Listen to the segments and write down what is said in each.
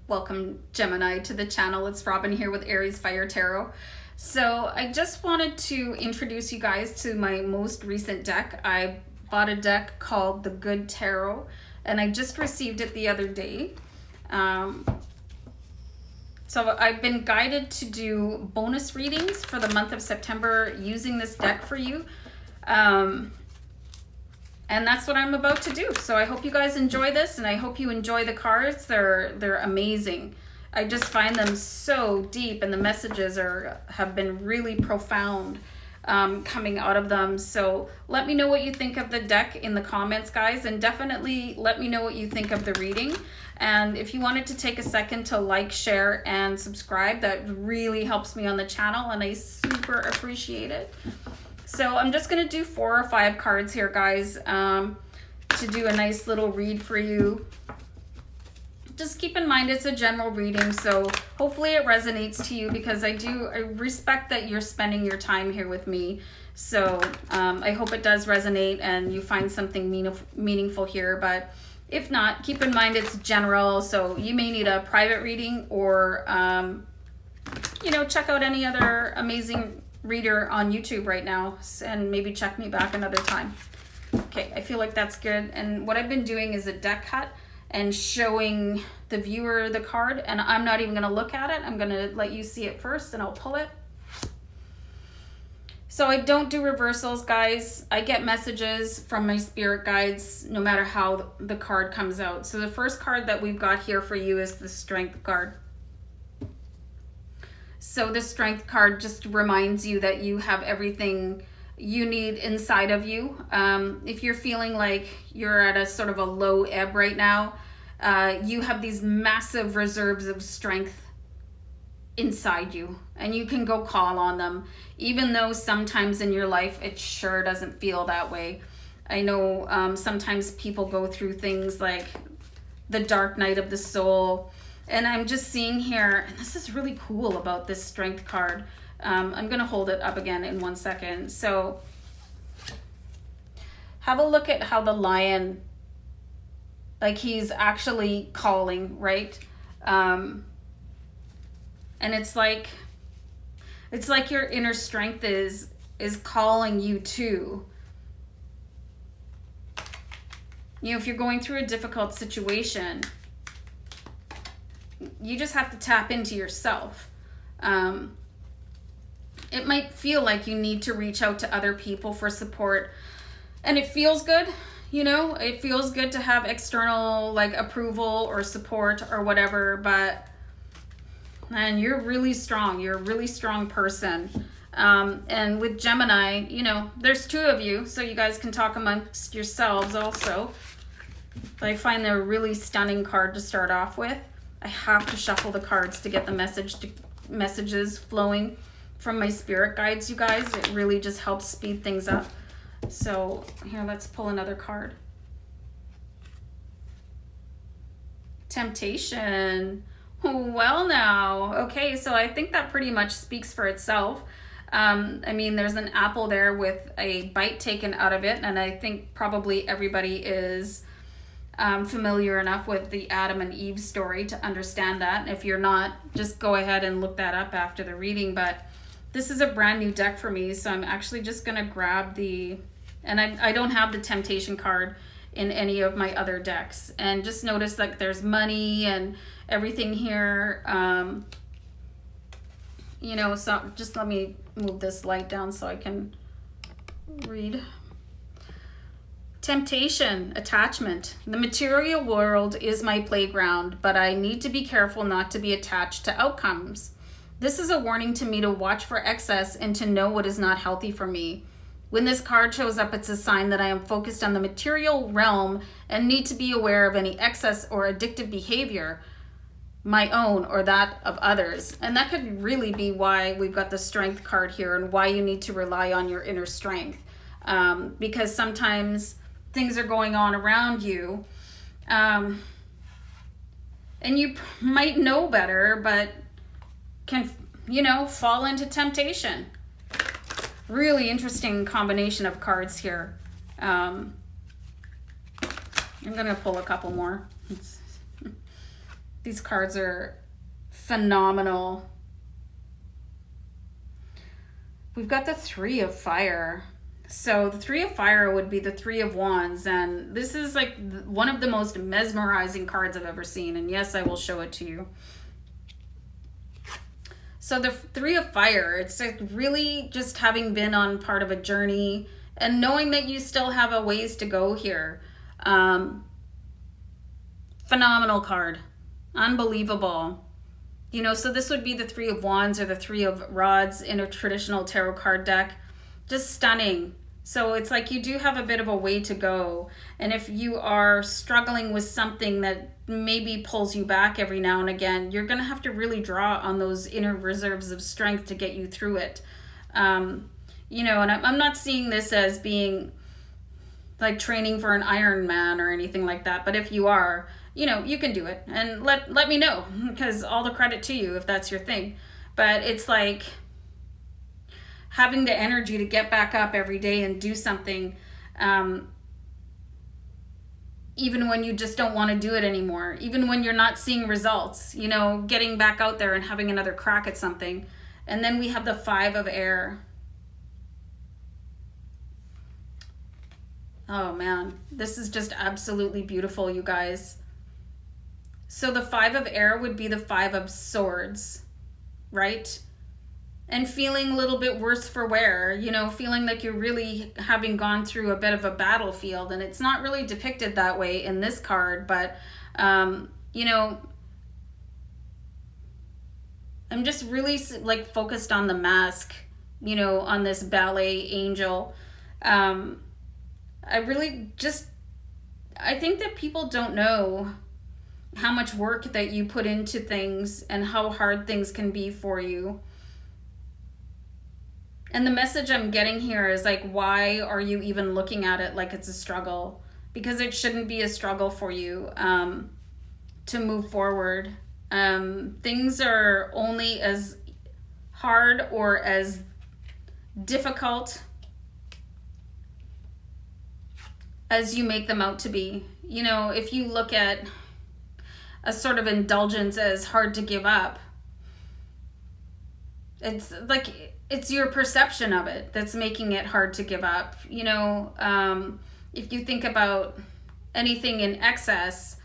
Welcome, Gemini, to the channel. It's Robin here with AriesFireTarot. So I just wanted to introduce you guys to my most recent deck. I bought a deck called the Good Tarot, and I just received it the other day. So I've been guided to do bonus readings for the month of September using this deck for you. And that's what I'm about to do. So I hope you guys enjoy this, and I hope you enjoy the cards. They're amazing. I just find them so deep, and the messages have been really profound coming out of them. So let me know what you think of the deck in the comments, guys, and definitely let me know what you think of the reading. And if you wanted to take a second to like, share, and subscribe, that really helps me on the channel, and I super appreciate it. So I'm just going to do 4 or 5 cards here, guys, to do a nice little read for you. Just keep in mind it's a general reading, so hopefully it resonates to you, because I respect that you're spending your time here with me. So I hope it does resonate and you find something meaningful here. But if not, keep in mind it's general, so you may need a private reading, or check out any other amazing reader on YouTube right now, and maybe check me back another time. Okay, I feel like that's good. And what I've been doing is a deck cut and showing the viewer the card, and I'm not even going to look at it. I'm going to let you see it first, and I'll pull it. So I don't do reversals, guys. I get messages from my spirit guides no matter how the card comes out. So the first card that we've got here for you is the Strength card. So the Strength card just reminds you that you have everything you need inside of you. If you're feeling like you're at a sort of a low ebb right now, you have these massive reserves of strength inside you, and you can go call on them, even though sometimes in your life it sure doesn't feel that way. I know sometimes people go through things like the dark night of the soul. And I'm just seeing here, and this is really cool about this Strength card. I'm going to hold it up again in 1 second. So have a look at how the lion, like he's actually calling, right? And it's like your inner strength is calling you too. If you're going through a difficult situation, you just have to tap into yourself. It might feel like you need to reach out to other people for support, and it feels good. It feels good to have external approval or support or whatever, but man, you're really strong. You're a really strong person. And with Gemini, there's 2 of you, so you guys can talk amongst yourselves also. But I find they're a really stunning card to start off with. I have to shuffle the cards to get the messages flowing from my spirit guides, you guys. It really just helps speed things up. So here, let's pull another card. Temptation. Well now. Okay, so I think that pretty much speaks for itself. There's an apple there with a bite taken out of it, and I think probably everybody is familiar enough with the Adam and Eve story to understand that. If you're not, just go ahead and look that up after the reading. But this is a brand new deck for me, so I'm actually just going to grab and I don't have the Temptation card in any of my other decks. And just notice there's money and everything here. So just let me move this light down so I can read. Temptation, attachment. The material world is my playground, but I need to be careful not to be attached to outcomes. This is a warning to me to watch for excess and to know what is not healthy for me. When this card shows up, it's a sign that I am focused on the material realm and need to be aware of any excess or addictive behavior, my own or that of others. And that could really be why we've got the Strength card here, and why you need to rely on your inner strength. Because sometimes things are going on around you, and you might know better, but can fall into temptation. Really interesting combination of cards here. I'm gonna pull a couple more. These cards are phenomenal. We've got the Three of Fire. So the Three of Fire would be the Three of Wands, and this is like one of the most mesmerizing cards I've ever seen, and yes, I will show it to you. So the Three of Fire, it's like really just having been on part of a journey and knowing that you still have a ways to go here. Phenomenal card. Unbelievable. You know, so this would be the Three of Wands or the Three of Rods in a traditional tarot card deck. Just stunning. So it's like you do have a bit of a way to go. And if you are struggling with something that maybe pulls you back every now and again, you're going to have to really draw on those inner reserves of strength to get you through it. You know, and I'm not seeing this as being like training for an Ironman or anything like that. But if you are, you know, you can do it. And let me know, because all the credit to you if that's your thing. But it's like having the energy to get back up every day and do something, even when you just don't want to do it anymore, even when you're not seeing results, you know, getting back out there and having another crack at something. And then we have the Five of Air. Oh man, this is just absolutely beautiful, you guys. So the Five of Air would be the Five of Swords, right? And feeling a little bit worse for wear, you know, feeling like you're really having gone through a bit of a battlefield. And it's not really depicted that way in this card, but, you know, I'm just really like focused on the mask, you know, on this ballet angel. I think that people don't know how much work that you put into things and how hard things can be for you. And the message I'm getting here is like, why are you even looking at it like it's a struggle? Because it shouldn't be a struggle for you to move forward. Things are only as hard or as difficult as you make them out to be. You know, if you look at a sort of indulgence as hard to give up, it's like it's your perception of it that's making it hard to give up. You know, if you think about anything in excess,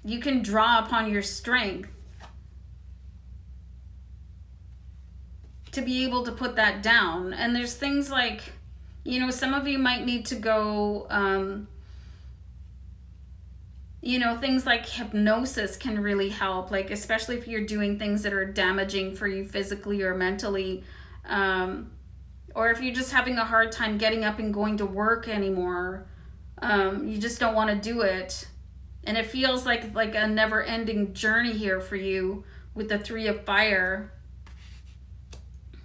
you can draw upon your strength to be able to put that down. And there's things like, you know, some of you might need to go, you know, things like hypnosis can really help, like especially if you're doing things that are damaging for you physically or mentally, or if you're just having a hard time getting up and going to work anymore, you just don't want to do it, and it feels like a never-ending journey here for you with the Three of Fire,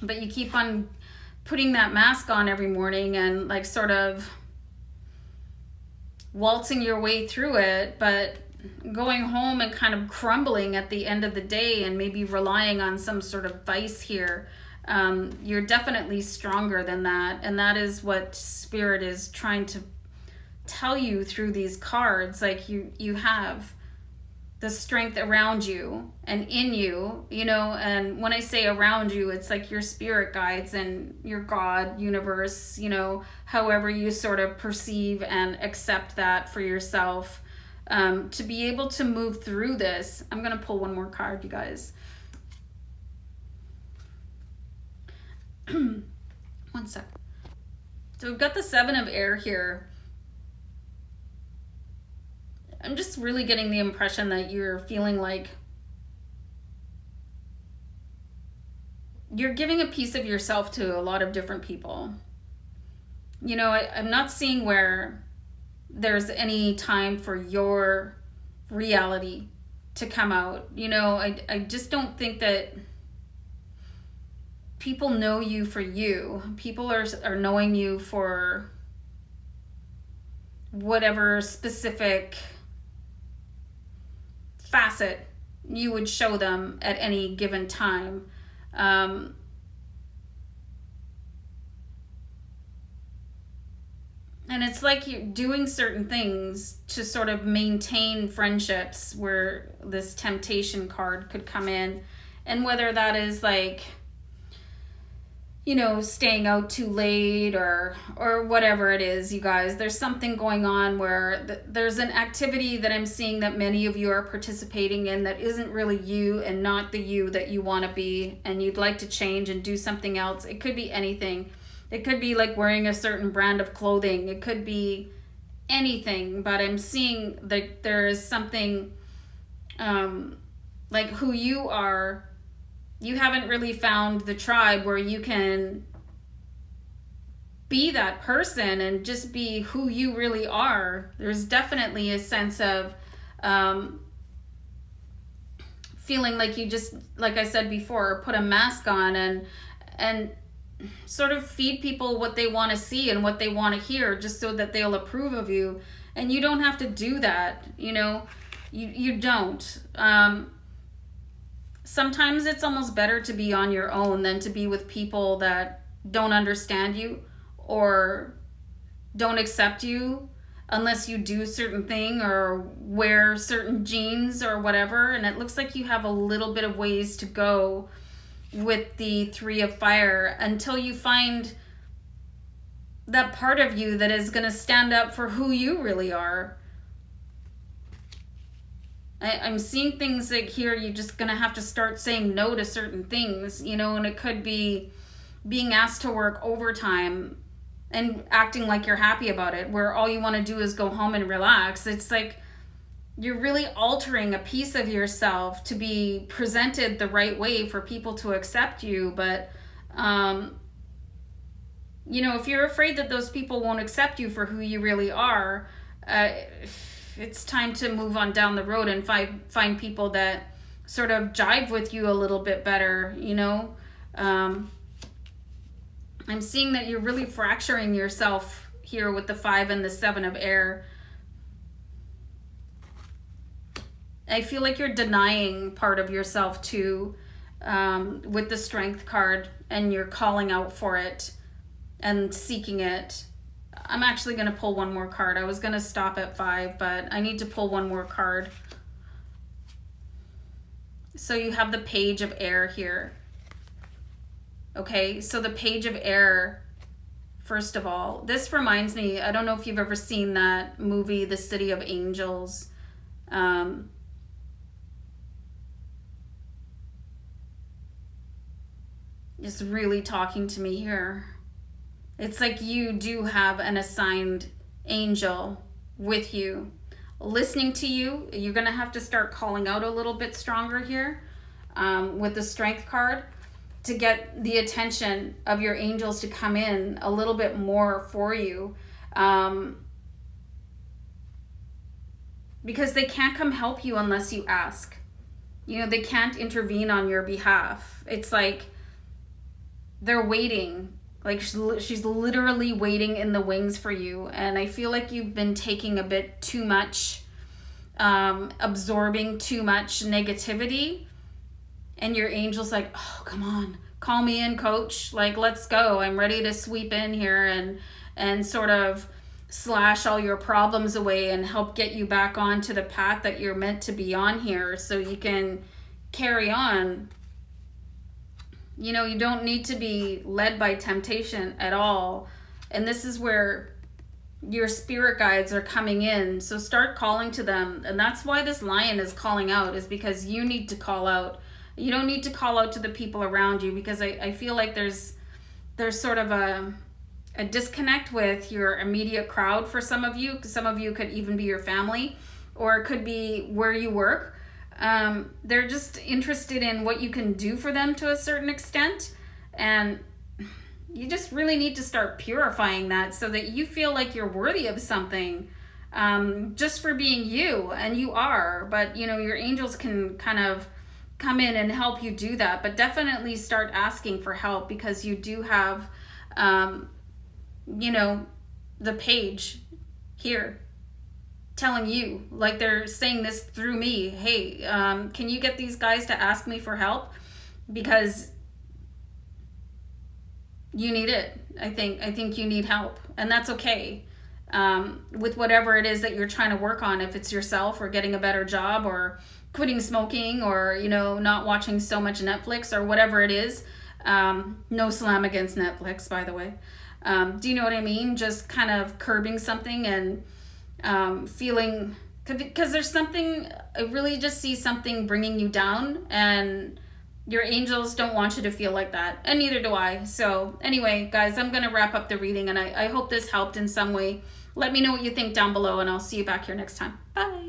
but you keep on putting that mask on every morning and like sort of waltzing your way through it, but going home and kind of crumbling at the end of the day and maybe relying on some sort of vice here. You're definitely stronger than that, and that is what Spirit is trying to tell you through these cards. Like you have the strength around you and in you, you know, and when I say around you, it's like your spirit guides and your God, universe, you know, however you sort of perceive and accept that for yourself, to be able to move through this. I'm going to pull one more card, you guys. One sec. So we've got the Seven of Air here. I'm just really getting the impression that you're feeling like you're giving a piece of yourself to a lot of different people. You know, I'm not seeing where there's any time for your reality to come out. You know, I just don't think that people know you for you. People are knowing you for whatever specific facet you would show them at any given time. And it's like you're doing certain things to sort of maintain friendships, where this temptation card could come in. And whether that is like, you know, staying out too late or whatever it is, you guys, there's something going on where there's an activity that I'm seeing that many of you are participating in that isn't really you and not the you that you want to be, and you'd like to change and do something else. It could be anything. It could be like wearing a certain brand of clothing. It could be anything, but I'm seeing that there is something like who you are. You haven't really found the tribe where you can be that person and just be who you really are. There's definitely a sense of feeling like you just, like I said before, put a mask on and sort of feed people what they want to see and what they want to hear, just so that they'll approve of you. And you don't have to do that, you know. You don't. Sometimes it's almost better to be on your own than to be with people that don't understand you or don't accept you unless you do a certain thing or wear certain jeans or whatever. And it looks like you have a little bit of ways to go with the 3 of Fire until you find that part of you that is going to stand up for who you really are. I'm seeing things like here, you're just going to have to start saying no to certain things, you know, and it could be being asked to work overtime and acting like you're happy about it, where all you want to do is go home and relax. It's like you're really altering a piece of yourself to be presented the right way for people to accept you. But, you know, if you're afraid that those people won't accept you for who you really are, it's time to move on down the road and find people that sort of jive with you a little bit better, you know. I'm seeing that you're really fracturing yourself here with the 5 and the 7 of air. I feel like you're denying part of yourself too, with the Strength card, and you're calling out for it and seeking it. I'm actually going to pull one more card. I was going to stop at 5, but I need to pull one more card. So you have the Page of Air here. Okay, so the Page of Air, first of all, this reminds me, I don't know if you've ever seen that movie, The City of Angels. It's really talking to me here. It's like you do have an assigned angel with you, listening to you. You're going to have to start calling out a little bit stronger here with the Strength card to get the attention of your angels to come in a little bit more for you. Because they can't come help you unless you ask. You know, they can't intervene on your behalf. It's like they're waiting. Like she's literally waiting in the wings for you. And I feel like you've been taking a bit too much, absorbing too much negativity. And your angel's like, oh, come on, call me in, coach. Like, let's go. I'm ready to sweep in here and sort of slash all your problems away and help get you back onto the path that you're meant to be on here so you can carry on. You know, you don't need to be led by temptation at all. And this is where your spirit guides are coming in. So start calling to them. And that's why this lion is calling out, is because you need to call out. You don't need to call out to the people around you, because I feel like there's sort of a disconnect with your immediate crowd for some of you. Some of you could even be your family, or it could be where you work. They're just interested in what you can do for them to a certain extent, and you just really need to start purifying that so that you feel like you're worthy of something, just for being you, and you are. But you know, your angels can kind of come in and help you do that, but definitely start asking for help, because you do have you know, the Page here telling you, like they're saying this through me, hey, can you get these guys to ask me for help, because you need it. I think you need help, and that's okay. with whatever it is that you're trying to work on, if it's yourself or getting a better job or quitting smoking or, you know, not watching so much Netflix or whatever it is. No slam against Netflix, by the way. Do you know what I mean? Just kind of curbing something and feeling, because there's something, I really just see something bringing you down, and your angels don't want you to feel like that, and neither do I. So anyway, guys, I'm going to wrap up the reading, and I hope this helped in some way. Let me know what you think down below, and I'll see you back here next time. Bye.